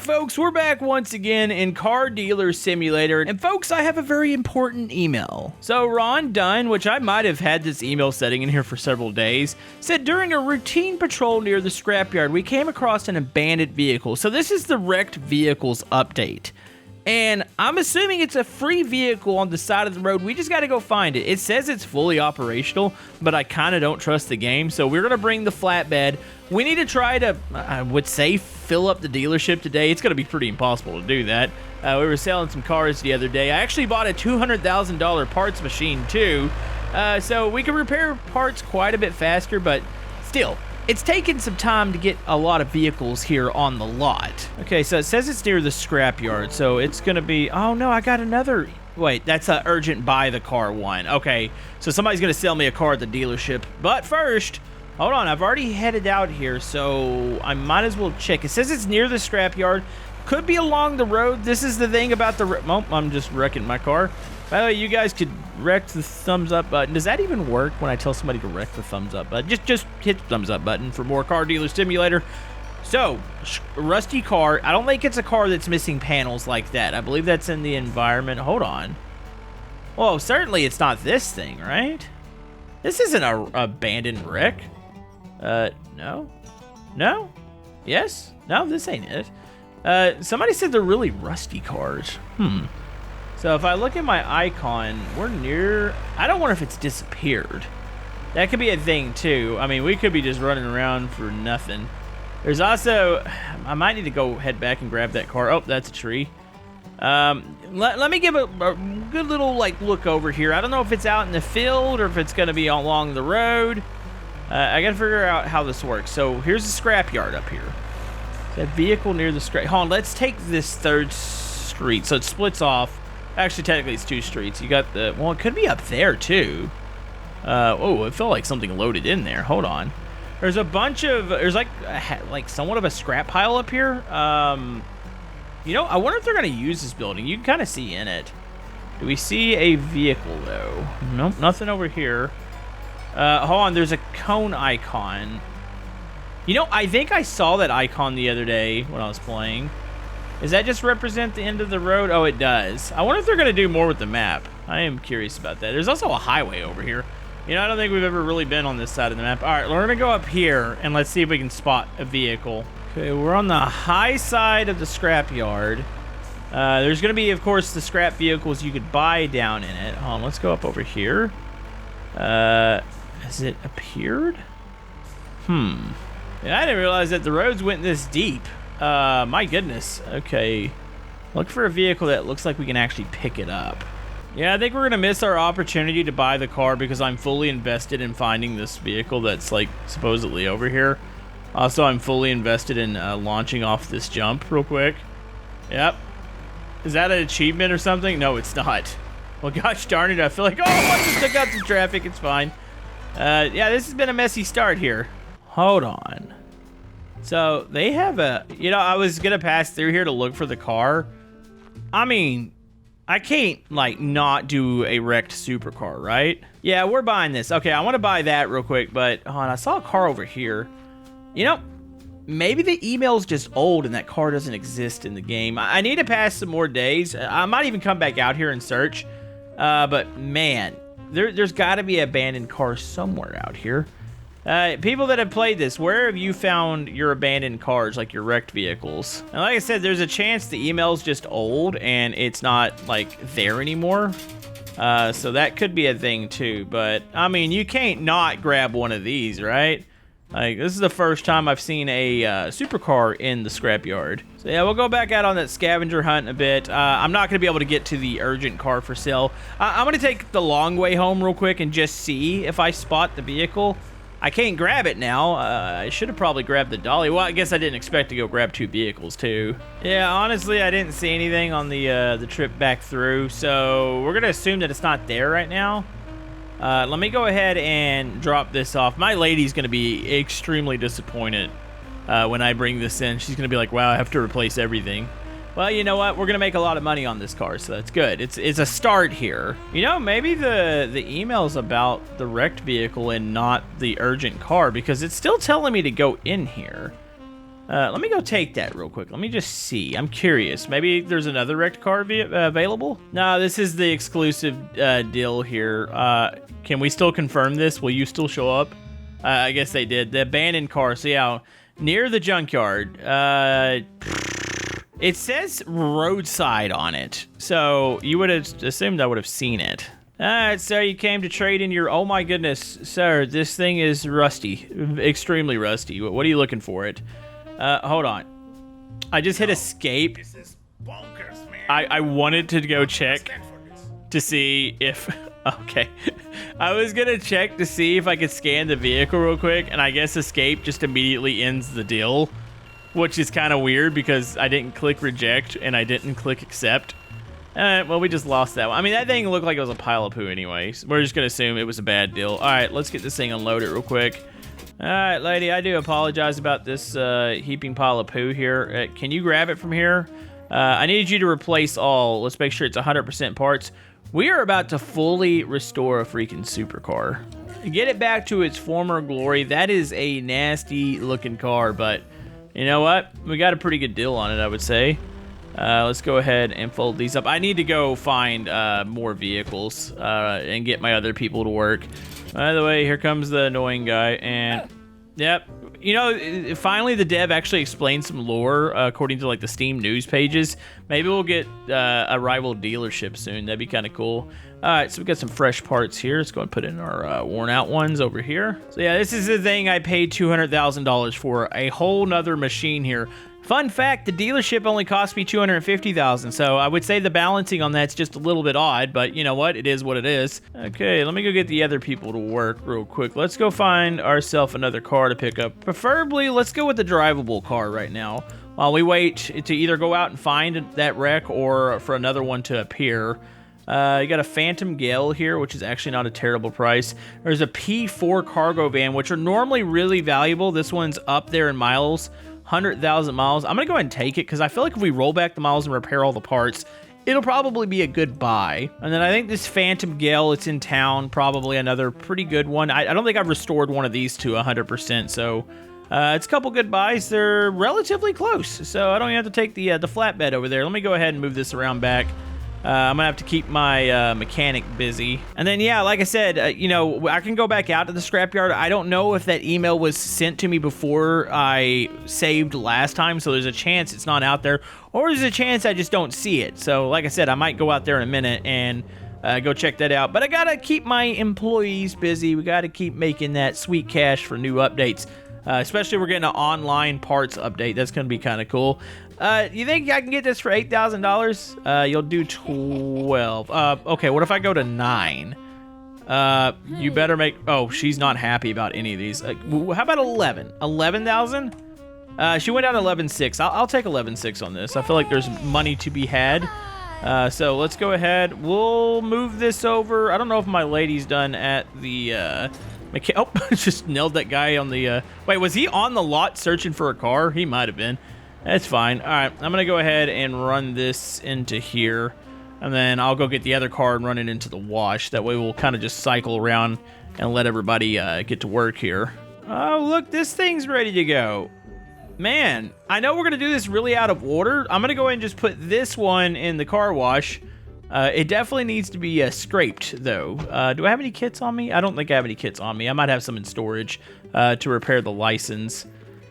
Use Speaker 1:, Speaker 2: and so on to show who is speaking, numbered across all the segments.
Speaker 1: folks, we're back once again in Car Dealer Simulator, and folks, I have a very important email. So Ron Dunn, which I might have had this email setting in here for several days, said during a routine patrol near the scrapyard, we came across an abandoned vehicle. So this is the wrecked vehicles update. And I'm assuming it's a free vehicle on the side of the road. We just got to go find it. It says it's fully operational, but I kind of don't trust the game. So we're going to bring the flatbed. We need to try to, I would say, fill up the dealership today. It's going to be pretty impossible to do that. We were selling some cars the other day. I actually bought a $200,000 parts machine too. So we can repair parts quite a bit faster, but still, it's taken some time to get a lot of vehicles here on the lot. Okay, so it says it's near the scrapyard, so it's gonna be, oh no, I got another, wait, that's a urgent buy the car one. Okay, so somebody's gonna sell me a car at the dealership. But first, hold on, I've already headed out here, so I might as well check. It says it's near the scrapyard. Could be along the road. This is the thing about the, oh, I'm just wrecking my car. By the way, you guys could wreck the thumbs up button. Does that even work when I tell somebody to wreck the thumbs up button? Just hit the thumbs up button for more Car Dealer Simulator. So, rusty car. I don't think it's a car that's missing panels like that. I believe that's in the environment. Hold on. Well, certainly it's not this thing, right? This isn't a abandoned wreck. No? No? Yes? No, this ain't it. Somebody said they're really rusty cars. So if I look at my icon, we're near, I don't wonder if it's disappeared. That could be a thing too. I mean, we could be just running around for nothing. There's also, I might need to go head back and grab that car. Oh, that's a tree. Let me give a good little look over here. I don't know if it's out in the field or if it's gonna be along the road. I gotta figure out how this works. So here's the scrapyard up here. That vehicle near the scrap, hold on, let's take this third street. So it splits off. Actually, technically, it's two streets. You got the, well, it could be up there, too. Oh, it felt like something loaded in there. Hold on. There's a bunch of, there's like somewhat of a scrap pile up here. You know, I wonder if they're going to use this building. You can kind of see in it. Do we see a vehicle, though? Nope, nothing over here. Hold on, there's a cone icon. You know, I think I saw that icon the other day when I was playing. Does that just represent the end of the road? Oh, it does. I wonder if they're going to do more with the map. I am curious about that. There's also a highway over here. You know, I don't think we've ever really been on this side of the map. All right, we're going to go up here, and let's see if we can spot a vehicle. Okay, we're on the high side of the scrapyard. There's going to be, of course, the scrap vehicles you could buy down in it. Hold on, let's go up over here. Has it appeared? Yeah, I didn't realize that the roads went this deep. My goodness. Okay. Look for a vehicle that looks like we can actually pick it up. Yeah, I think we're going to miss our opportunity to buy the car because I'm fully invested in finding this vehicle that's, supposedly over here. Also, I'm fully invested in launching off this jump real quick. Yep. Is that an achievement or something? No, it's not. Well, gosh darn it, I feel like, oh, I just took out the traffic. It's fine. Yeah, this has been a messy start here. Hold on. So they have a, you know, I was going to pass through here to look for the car. I mean, I can't not do a wrecked supercar, right? Yeah, we're buying this. Okay, I want to buy that real quick, but hold on, I saw a car over here. You know, maybe the email's just old and that car doesn't exist in the game. I need to pass some more days. I might even come back out here and search. But man, there's got to be an abandoned car somewhere out here. People that have played this, where have you found your abandoned cars, like your wrecked vehicles? And like I said, there's a chance the email's just old and it's not there anymore. So that could be a thing too. But I mean, you can't not grab one of these, right? This is the first time I've seen a supercar in the scrapyard. So yeah, we'll go back out on that scavenger hunt a bit. I'm not going to be able to get to the urgent car for sale. I'm going to take the long way home real quick and just see if I spot the vehicle. I can't grab it now. I should have probably grabbed the dolly. Well, I guess I didn't expect to go grab two vehicles too. Yeah, honestly, I didn't see anything on the trip back through, so we're gonna assume that it's not there right now. Let me go ahead and drop this off. My lady's gonna be extremely disappointed when I bring this in. She's gonna be like, "Wow, I have to replace everything." Well, you know what? We're gonna make a lot of money on this car, so that's good. It's a start here. You know, maybe the email's about the wrecked vehicle and not the urgent car, because it's still telling me to go in here. Let me go take that real quick. Let me just see. I'm curious. Maybe there's another wrecked car available? No, this is the exclusive deal here. Can we still confirm this? Will you still show up? I guess they did. The abandoned car. So yeah, near the junkyard. It says roadside on it. So you would have assumed I would have seen it. Alright, so you came to trade in your... Oh my goodness, sir, this thing is rusty. Extremely rusty. What are you looking for it? Hold on. I just hit escape.
Speaker 2: This is bonkers, man.
Speaker 1: I wanted to go check to see if... Okay. I was gonna check to see if I could scan the vehicle real quick, and I guess escape just immediately ends the deal, which is kind of weird because I didn't click reject and I didn't click accept. Well, we just lost that one. I mean, that thing looked like it was a pile of poo anyways. We're just gonna assume it was a bad deal. All right, let's get this thing unloaded real quick. All right, lady, I do apologize about this heaping pile of poo here. Can you grab it from here? I need you to replace all. Let's make sure it's 100% parts. We are about to fully restore a freaking supercar. Get it back to its former glory. That is a nasty looking car, but you know what? We got a pretty good deal on it, I would say. Let's go ahead and fold these up. I need to go find more vehicles and get my other people to work. By the way, here comes the annoying guy, and yep. You know, finally the dev actually explained some lore according to like the Steam news pages. Maybe we'll get a rival dealership soon. That'd be kind of cool. All right, so we got some fresh parts here. Let's go and put in our worn out ones over here. So yeah, this is the thing I paid $200,000 for. A whole nother machine here. Fun fact, the dealership only cost me $250,000, so I would say the balancing on that's just a little bit odd, but you know what? It is what it is. Okay, let me go get the other people to work real quick. Let's go find ourselves another car to pick up. Preferably, let's go with the drivable car right now, while we wait to either go out and find that wreck or for another one to appear. You got a Phantom Gale here, which is actually not a terrible price. There's a P4 cargo van, which are normally really valuable. This one's up there in miles. 100,000 miles. I'm gonna go ahead and take it because I feel like if we roll back the miles and repair all the parts, it'll probably be a good buy. And then I think this Phantom Gale, it's in town, probably another pretty good one. I don't think I've restored one of these to 100%, so it's a couple good buys. They're relatively close, so I don't even have to take the flatbed over there. Let me go ahead and move this around back. I'm gonna have to keep my mechanic busy. And then, yeah, like I said, you know, I can go back out to the scrapyard. I don't know if that email was sent to me before I saved last time, so there's a chance it's not out there, or there's a chance I just don't see it. So, like I said, I might go out there in a minute and go check that out. But I gotta keep my employees busy. We gotta keep making that sweet cash for new updates. Especially we're getting an online parts update. That's gonna be kind of cool. You think I can get this for $8,000? You'll do 12. Okay, what if I go to 9? You better make... Oh, she's not happy about any of these. How about 11? 11,000? She went down to 11,600. I'll take 11,600 on this. I feel like there's money to be had. So let's go ahead. We'll move this over. I don't know if my lady's done at the... Oh, just nailed that guy on the... Wait, was he on the lot searching for a car? He might have been. That's fine. All right, I'm going to go ahead and run this into here. And then I'll go get the other car and run it into the wash. That way we'll kind of just cycle around and let everybody get to work here. Oh, look, this thing's ready to go. Man, I know we're going to do this really out of order. I'm going to go ahead and just put this one in the car wash. It definitely needs to be scraped, though. Do I have any kits on me? I don't think I have any kits on me. I might have some in storage to repair the license.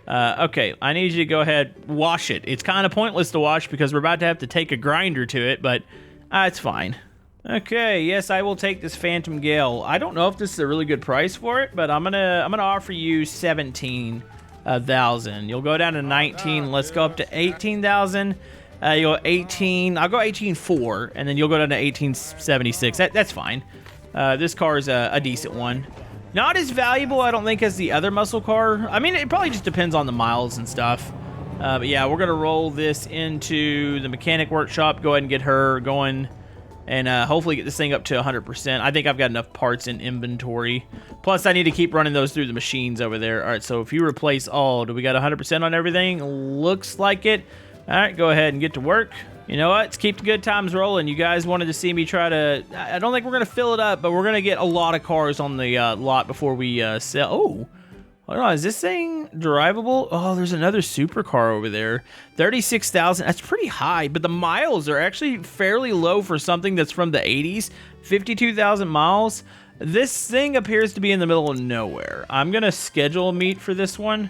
Speaker 1: Okay, I need you to go ahead, wash it. It's kind of pointless to wash because we're about to have to take a grinder to it, but it's fine. Okay, yes, I will take this Phantom Gale. I don't know if this is a really good price for it, but I'm gonna offer you 17,000. You'll go down to 19. Let's go up to 18,000. You'll go 18. I'll go 18.4, and then you'll go down to 18.76. That's fine. This car is a decent one. Not as valuable, I don't think, as the other muscle car. I mean, it probably just depends on the miles and stuff. But yeah, we're gonna roll this into the mechanic workshop. Go ahead and get her going, and hopefully get this thing up to 100%. I think I've got enough parts in inventory. Plus, I need to keep running those through the machines over there. All right, so if you replace all, do we got 100% on everything? Looks like it. All right, go ahead and get to work. You know what? Let's keep the good times rolling. You guys wanted to see me try to... I don't think we're going to fill it up, but we're going to get a lot of cars on the lot before we sell. Hold on, is this thing drivable? Oh, there's another supercar over there. 36,000, that's pretty high, but the miles are actually fairly low for something that's from the 80s. 52,000 miles. This thing appears to be in the middle of nowhere. I'm gonna schedule a meet for this one.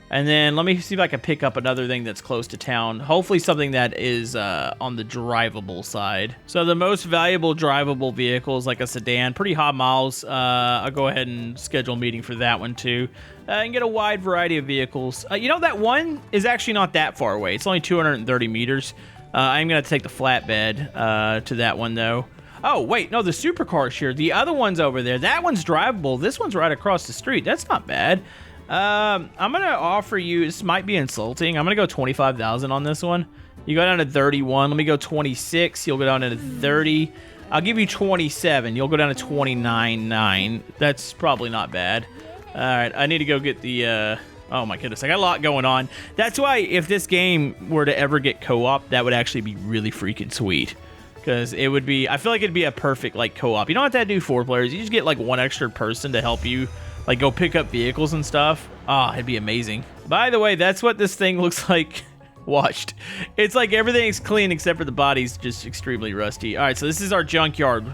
Speaker 1: And then let me see if I can pick up another thing that's close to town. Hopefully something that is on the drivable side. So the most valuable drivable vehicle is like a sedan. Pretty high miles. I'll go ahead and schedule a meeting for that one too. And get a wide variety of vehicles. You know, that one is actually not that far away. It's only 230 meters. I'm going to take the flatbed to that one though. Oh, wait, no, the supercar's here. The other one's over there. That one's drivable. This one's right across the street. That's not bad. I'm gonna offer you, this might be insulting, I'm gonna go 25,000 on this one. You go down to 31, let me go 26, you'll go down to 30. I'll give you 27, you'll go down to 29.9. That's probably not bad. Alright, I need to go get the, oh my goodness, I got a lot going on. That's why if this game were to ever get co-op, that would actually be really freaking sweet. Because it would be, I feel like it'd be a perfect, like, co-op. You don't have to do 4 players, you just get, like, one extra person to help you, like, go pick up vehicles and stuff. Ah, it'd be amazing. By the way, that's what this thing looks like washed. It's like everything's clean except for the body's just extremely rusty. All right, so this is our junkyard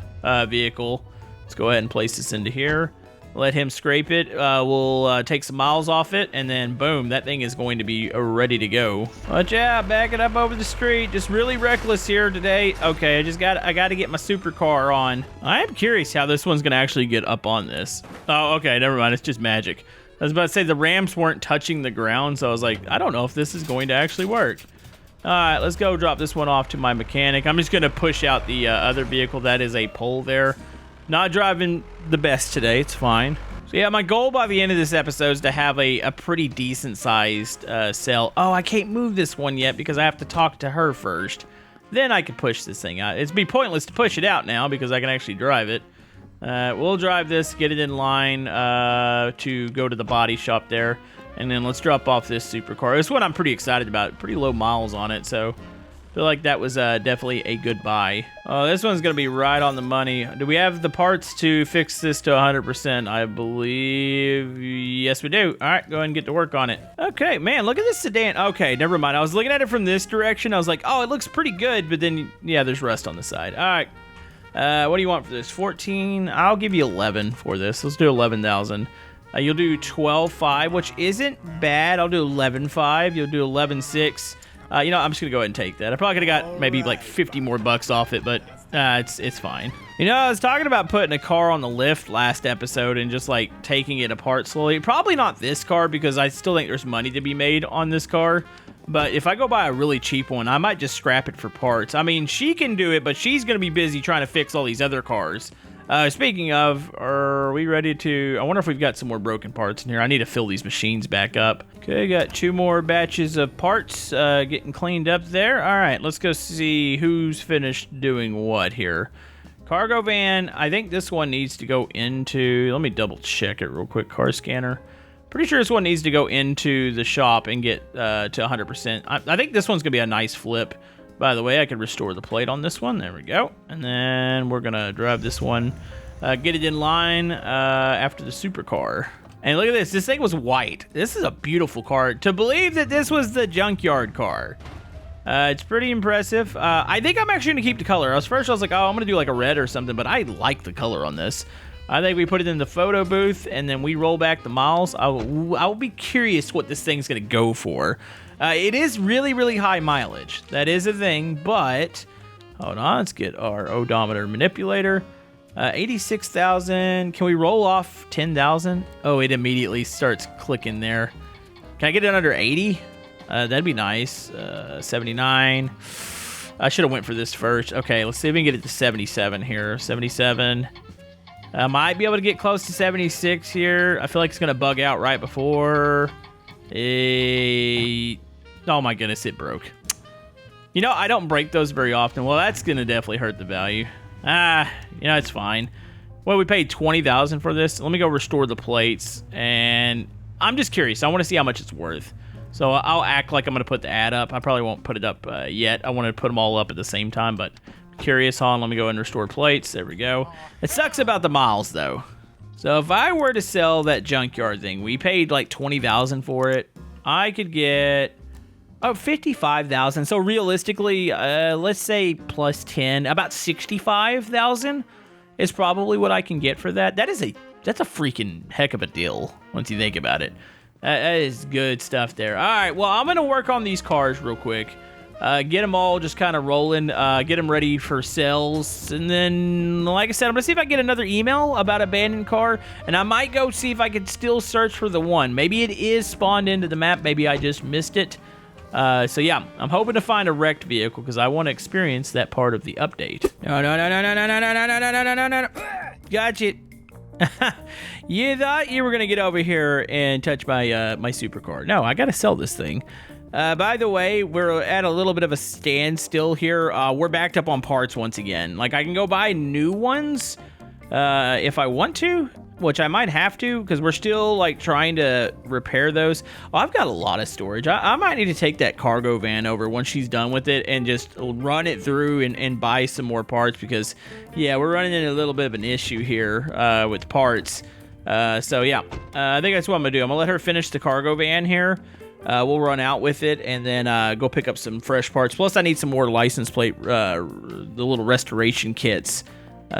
Speaker 1: vehicle. Let's go ahead and place this into here. Let him scrape it. We'll take some miles off it, and then boom, that thing is going to be ready to go. Watch out, back it up over the street. Just really reckless here today. Okay, I got to get my supercar on. I am curious how this one's gonna actually get up on this. Oh, okay, never mind. It's just magic. I was about to say the ramps weren't touching the ground, so I was like, I don't know if this is going to actually work. All right, let's go drop this one off to my mechanic. I'm just gonna push out the other vehicle. That is a pole there. Not driving the best today, it's fine. So yeah, my goal by the end of this episode is to have a pretty decent sized cell. Oh, I can't move this one yet because I have to talk to her first. Then I can push this thing out. It'd be pointless to push it out now because I can actually drive it. We'll drive this, get it in line to go to the body shop there. And then let's drop off this supercar. This one I'm pretty excited about. Pretty low miles on it, so I feel like that was definitely a good buy. Oh, this one's going to be right on the money. Do we have the parts to fix this to 100%? I believe, yes we do. All right, go ahead and get to work on it. Okay, man, look at this sedan. Okay, never mind. I was looking at it from this direction. I was like, oh, it looks pretty good, but then, yeah, there's rust on the side. All right, what do you want for this? 14? I'll give you 11 for this. Let's do 11,000. You'll do 12.5, which isn't bad. I'll do 11.5. You'll do 11.6. You know, I'm just gonna go ahead and take that. I probably could have got maybe like 50 more bucks off it, but it's fine. You know, I was talking about putting a car on the lift last episode and just like taking it apart slowly. Probably not this car because I still think there's money to be made on this car. But if I go buy a really cheap one, I might just scrap it for parts. I mean, she can do it, but she's gonna be busy trying to fix all these other cars. Speaking of, are we ready to... I wonder if we've got some more broken parts in here. I need to fill these machines back up. Okay, got 2 more batches of parts getting cleaned up there. All right, let's go see who's finished doing what here. Cargo van, I think this one needs to go into... Let me double check it real quick. Car scanner. Pretty sure this one needs to go into the shop and get to 100%. I think this one's going to be a nice flip. By the way, I can restore the plate on this one. There we go. And then we're going to drive this one, get it in line after the supercar. And look at this. This thing was white. This is a beautiful car. To believe that this was the junkyard car. It's pretty impressive. I think I'm actually going to keep the color. I was like, oh, I'm going to do like a red or something, but I like the color on this. I think we put it in the photo booth and then we roll back the miles. I'll be curious what this thing's going to go for. It is really, really high mileage. That is a thing, but hold on. Let's get our odometer manipulator. 86,000. Can we roll off 10,000? Oh, it immediately starts clicking there. Can I get it under 80? That'd be nice. 79. I should have went for this first. Okay, let's see if we can get it to 77 here. 77. I might be able to get close to 76 here. I feel like it's going to bug out right before. Oh my goodness, it broke. You know, I don't break those very often. Well, that's going to definitely hurt the value. You know, it's fine. Well, we paid 20,000 for this. Let me go restore the plates. And I'm just curious. I want to see how much it's worth. So I'll act like I'm going to put the ad up. I probably won't put it up yet. I want to put them all up at the same time, but curious. Hold on, let me go and restore plates. There we go. It sucks about the miles, though. So if I were to sell that junkyard thing, we paid like $20,000 for it. I could get $55,000. So realistically, let's say plus 10, about $65,000 is probably what I can get for that. That's a freaking heck of a deal once you think about it. That is good stuff there. All right, well, I'm gonna work on these cars real quick. Get them all just kind of rolling, get them ready for sales. And then, like I said, I'm going to see if I can get another email about abandoned car. And I might go see if I can still search for the one. Maybe it is spawned into the map. Maybe I just missed it. So, yeah, I'm hoping to find a wrecked vehicle because I want to experience that part of the update. No. Gotcha. You thought you were going to get over here and touch my my supercar. No, I got to sell this thing. By the way, we're at a little bit of a standstill here. We're backed up on parts once again. Like, I can go buy new ones if I want to, which I might have to because we're still, like, trying to repair those. Oh, I've got a lot of storage. I might need to take that cargo van over once she's done with it and just run it through and buy some more parts because, yeah, we're running into a little bit of an issue here with parts. So, yeah, I think that's what I'm going to do. I'm going to let her finish the cargo van here. We'll run out with it and then go pick up some fresh parts. Plus, I need some more license plate, the little restoration kits.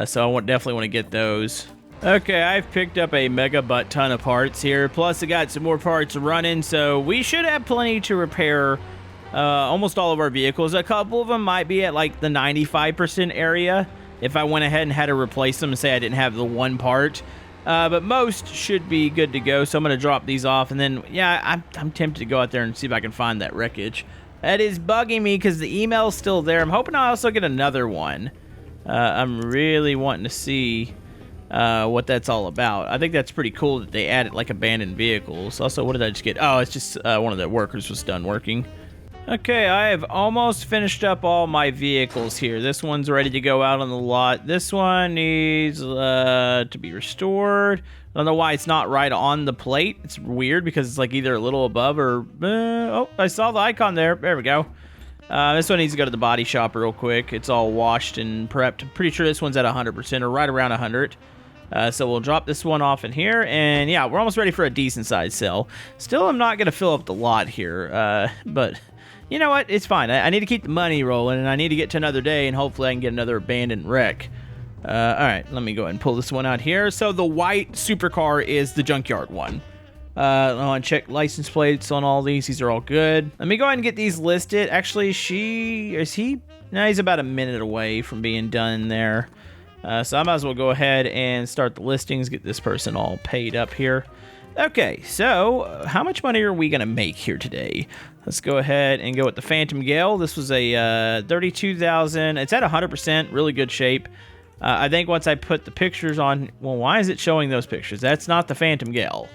Speaker 1: So I definitely want to get those. Okay, I've picked up a mega butt ton of parts here. Plus, I got some more parts running, so we should have plenty to repair almost all of our vehicles. A couple of them might be at like the 95% area if I went ahead and had to replace them and say I didn't have the one part. But most should be good to go, so I'm going to drop these off, and then, yeah, I'm tempted to go out there and see if I can find that wreckage. That is bugging me because the email's still there. I'm hoping I also get another one. I'm really wanting to see what that's all about. I think that's pretty cool that they added, like, abandoned vehicles. Also, what did I just get? Oh, it's just one of the workers was done working. Okay, I have almost finished up all my vehicles here. This one's ready to go out on the lot. This one needs to be restored. I don't know why it's not right on the plate. It's weird because it's like either a little above or... oh, I saw the icon there. There we go. This one needs to go to the body shop real quick. It's all washed and prepped. I'm pretty sure this one's at 100% or right around 100. So we'll drop this one off in here. And yeah, we're almost ready for a decent size sale. Still, I'm not going to fill up the lot here. But... you know what? It's fine. I need to keep the money rolling, and I need to get to another day, and hopefully I can get another abandoned wreck. All right, let me go ahead and pull this one out here. So the white supercar is the junkyard one. I want to check license plates on all these. These are all good. Let me go ahead and get these listed. Actually, no, he's about a minute away from being done there. So I might as well go ahead and start the listings, get this person all paid up here. Okay, so how much money are we going to make here today? Let's go ahead and go with the Phantom Gale. This was a 32,000. It's at 100%, really good shape. I think once I put the pictures on... well, why is it showing those pictures? That's not the Phantom Gale.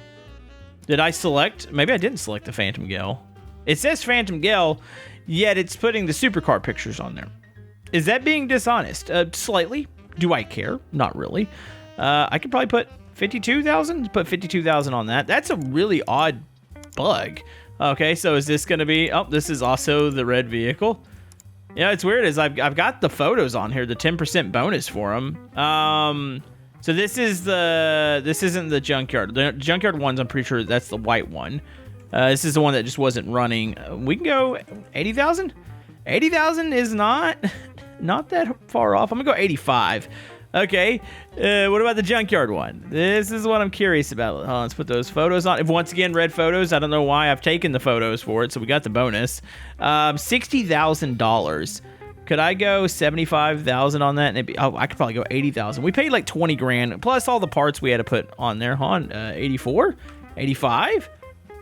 Speaker 1: Did I select? Maybe I didn't select the Phantom Gale. It says Phantom Gale, yet it's putting the supercar pictures on there. Is that being dishonest? Slightly. Do I care? Not really. I could probably put 52,000. Put 52,000 on that. That's a really odd bug. Okay, so is this going to be... oh, this is also the red vehicle. Yeah, it's weird is I've got the photos on here, the 10% bonus for them. So this isn't the junkyard. The junkyard ones, I'm pretty sure that's the white one. This is the one that just wasn't running. We can go 80,000. 80,000 is not that far off. I'm gonna go 85. Okay. What about the junkyard one? This is what I'm curious about. Let's put those photos on. If once again, red photos. I don't know why I've taken the photos for it, so we got the bonus. $60,000. Could I go 75,000 on that? And it'd be, oh, I could probably go 80,000. We paid like 20 grand plus all the parts we had to put on there. 84, 85,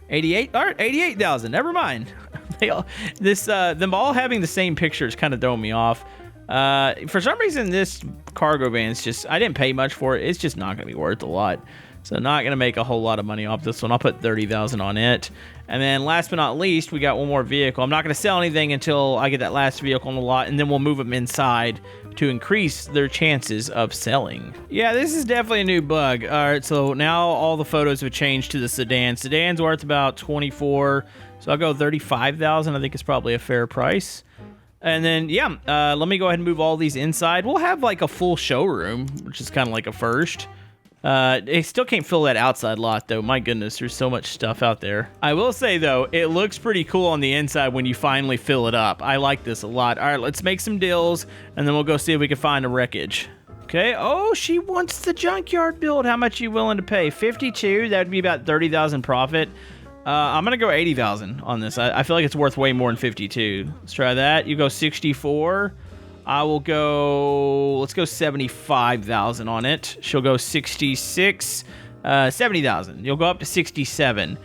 Speaker 1: 88. All right, 88,000. Never mind. Them all having the same pictures kind of throwing me off. For some reason, this cargo van is just, I didn't pay much for it. It's just not going to be worth a lot. So not going to make a whole lot of money off this one. I'll put 30,000 on it. And then last but not least, we got one more vehicle. I'm not going to sell anything until I get that last vehicle on the lot, and then we'll move them inside to increase their chances of selling. Yeah, this is definitely a new bug. All right, so now all the photos have changed to the sedan. Sedan's worth about 24, so I'll go 35,000. I think it's probably a fair price. And then, yeah, let me go ahead and move all these inside. We'll have like a full showroom, which is kind of like a first. They still can't fill that outside lot, though. My goodness, there's so much stuff out there. I will say, though, it looks pretty cool on the inside when you finally fill it up. I like this a lot. All right, let's make some deals, and then we'll go see if we can find a wreckage. Okay. Oh, she wants the junkyard build. How much are you willing to pay? 52. That would be about 30,000 profit. I'm going to go 80,000 on this. I feel like it's worth way more than 52. Let's try that. You go 64. I will go, let's go 75,000 on it. She'll go 66, 70,000. You'll go up to 67.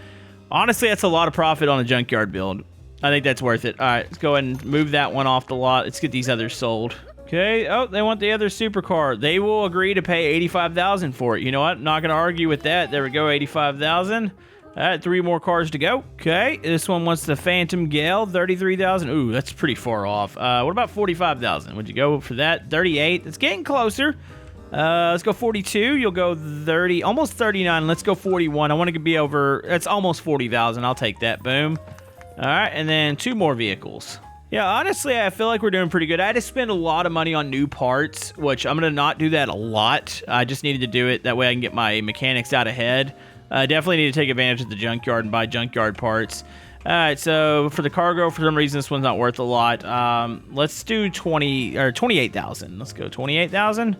Speaker 1: Honestly, that's a lot of profit on a junkyard build. I think that's worth it. All right, let's go ahead and move that one off the lot. Let's get these others sold. Okay. Oh, they want the other supercar. They will agree to pay 85,000 for it. You know what? Not going to argue with that. There we go, 85,000. All right, 3 more cars to go. Okay, this one wants the Phantom Gale, 33,000. Ooh, that's pretty far off. What about 45,000? Would you go for that? 38. It's getting closer. Let's go 42. You'll go 30, almost 39. Let's go 41. I want to be over. That's almost 40,000. I'll take that. Boom. All right, and then 2 more vehicles. Yeah, honestly, I feel like we're doing pretty good. I had to spend a lot of money on new parts, which I'm going to not do that a lot. I just needed to do it. That way I can get my mechanics out ahead. Definitely need to take advantage of the junkyard and buy junkyard parts. All right, so for the cargo, for some reason, this one's not worth a lot. Let's do 28,000. Let's go 28,000.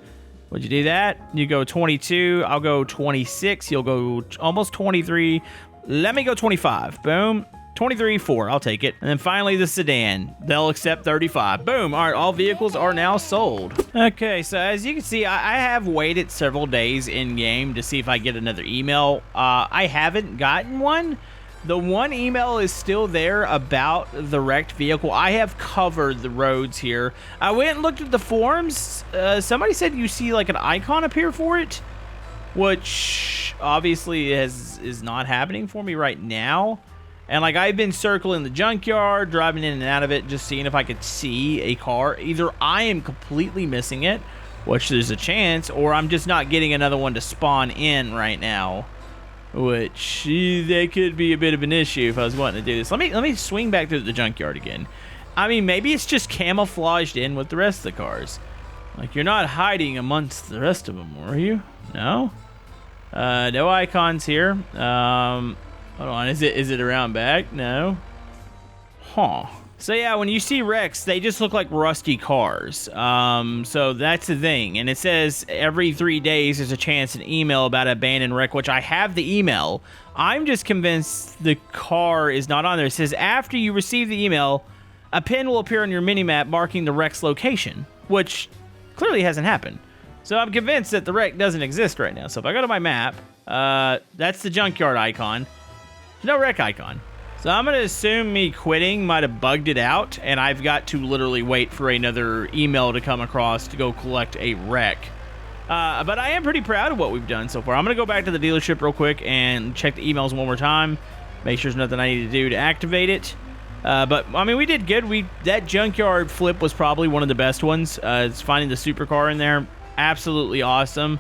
Speaker 1: Would you do that? You go 22. I'll go 26. You'll go almost 23. Let me go 25. Boom. 23.4. I'll take it. And then finally, the sedan. They'll accept 35. Boom. All right, all vehicles are now sold. Okay, so as you can see, I have waited several days in game to see if I get another email. I haven't gotten one. The one email is still there about the wrecked vehicle. I have covered the roads here. I went and looked at the forums. Somebody said you see like an icon appear for it, which obviously is not happening for me right now. And like I've been circling the junkyard, driving in and out of it, just seeing if I could see a car. Either I am completely missing it, which there's a chance, or I'm just not getting another one to spawn in right now, which that could be a bit of an issue if I was wanting to do this. Let me swing back through the junkyard again. I mean, maybe it's just camouflaged in with the rest of the cars. Like you're not hiding amongst the rest of them, were you? No. No icons here. Hold on, is it around back? No. Huh. So yeah, when you see wrecks, they just look like rusty cars. So that's the thing. And it says every 3 days there's a chance an email about an abandoned wreck, which I have the email. I'm just convinced the car is not on there. It says after you receive the email, a pin will appear on your minimap marking the wreck's location, which clearly hasn't happened. So I'm convinced that the wreck doesn't exist right now. So if I go to my map, that's the junkyard icon. No wreck icon. So I'm going to assume me quitting might have bugged it out, and I've got to literally wait for another email to come across to go collect a wreck. But I am pretty proud of what we've done so far. I'm going to go back to the dealership real quick and check the emails one more time. Make sure there's nothing I need to do to activate it. But, I mean, we did good. That junkyard flip was probably one of the best ones. It's finding the supercar in there. Absolutely awesome.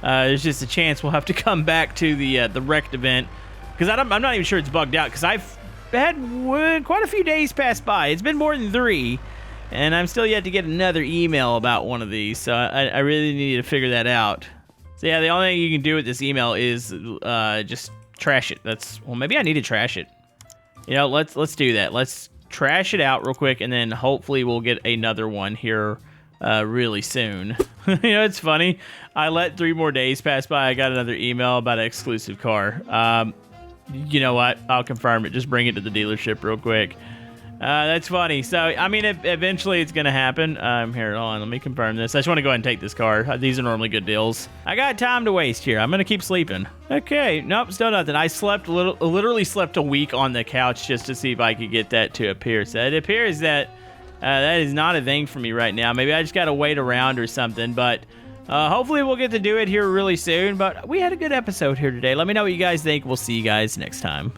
Speaker 1: There's just a chance we'll have to come back to the wrecked event. Because I'm not even sure it's bugged out, because I've had quite a few days pass by. It's been more than 3, and I'm still yet to get another email about one of these, so I really need to figure that out. So yeah, the only thing you can do with this email is just trash it. Well, maybe I need to trash it. You know, let's do that. Let's trash it out real quick, and then hopefully we'll get another one here really soon. You know, it's funny. I let 3 more days pass by. I got another email about an exclusive car. You know what? I'll confirm it. Just bring it to the dealership real quick. That's funny. So, I mean, eventually it's going to happen. Here, hold on. Let me confirm this. I just want to go ahead and take this car. These are normally good deals. I got time to waste here. I'm going to keep sleeping. Okay. Nope, still nothing. I literally slept a week on the couch just to see if I could get that to appear. So it appears that that is not a thing for me right now. Maybe I just got to wait around or something, but hopefully we'll get to do it here really soon. But we had a good episode here today. Let me know what you guys think. We'll see you guys next time.